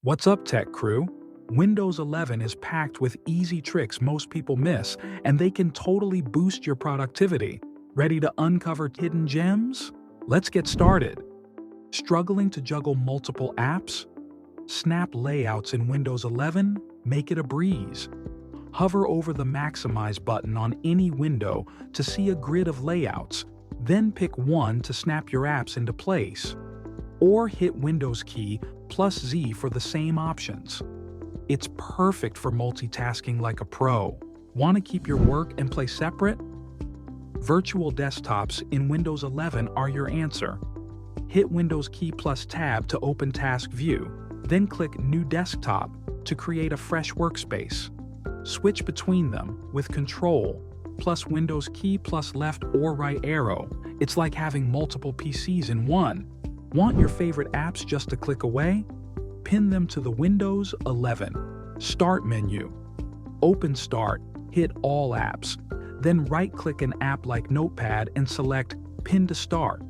What's up, tech crew? Windows 11 is packed with easy tricks most people miss, and they can totally boost your productivity. Ready to uncover hidden gems? Let's get started. Struggling to juggle multiple apps? Snap layouts in Windows 11? Make it a breeze. Hover over the Maximize button on any window to see a grid of layouts, then pick one to snap your apps into place. Or hit Windows key plus Z for the same options. It's perfect for multitasking like a pro. Want to keep your work and play separate? Virtual desktops in Windows 11 are your answer. Hit Windows key plus Tab to open Task View, then click New Desktop to create a fresh workspace. Switch between them with Control plus Windows key plus left or right arrow. It's like having multiple PCs in one. Want your favorite apps just a click away? Pin them to the Windows 11 Start menu. Open Start, hit All Apps, then right-click an app like Notepad and select Pin to Start.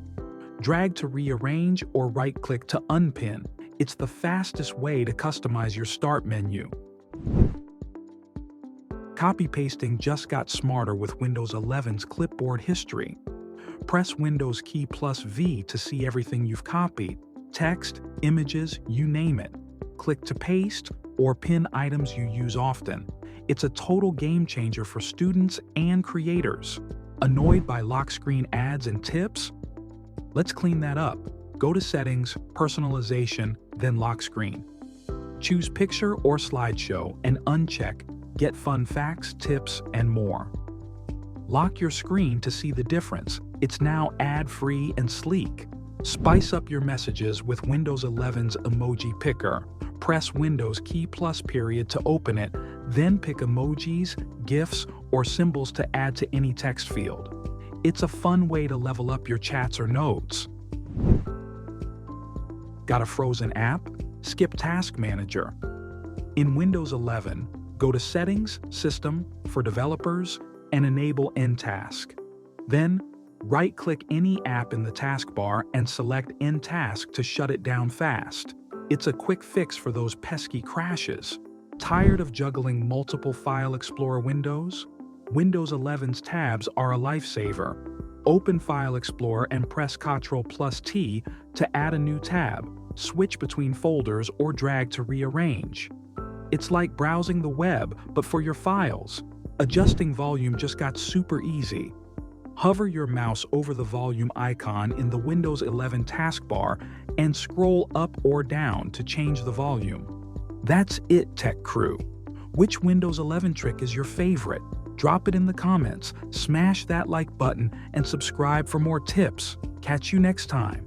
Drag to rearrange or right-click to unpin. It's the fastest way to customize your Start menu. Copy-pasting just got smarter with Windows 11's Clipboard History. Press Windows key plus V to see everything you've copied. Text, images, you name it. Click to paste or pin items you use often. It's a total game changer for students and creators. Annoyed by lock screen ads and tips? Let's clean that up. Go to Settings, Personalization, then Lock Screen. Choose Picture or Slideshow and uncheck Get Fun Facts, Tips, and more. Lock your screen to see the difference. It's now ad-free and sleek. Spice up your messages with Windows 11's Emoji Picker. Press Windows key plus period to open it, then pick emojis, GIFs, or symbols to add to any text field. It's a fun way to level up your chats or notes. Got a frozen app? Skip Task Manager. In Windows 11, go to Settings, System, for Developers, and enable End Task. Then, right-click any app in the taskbar and select End Task to shut it down fast. It's a quick fix for those pesky crashes. Tired of juggling multiple File Explorer windows? Windows 11's tabs are a lifesaver. Open File Explorer and press Ctrl plus T to add a new tab, switch between folders, or drag to rearrange. It's like browsing the web, but for your files. Adjusting volume just got super easy. Hover your mouse over the volume icon in the Windows 11 taskbar and scroll up or down to change the volume. That's it, tech crew. Which Windows 11 trick is your favorite? Drop it in the comments, smash that like button, and subscribe for more tips. Catch you next time.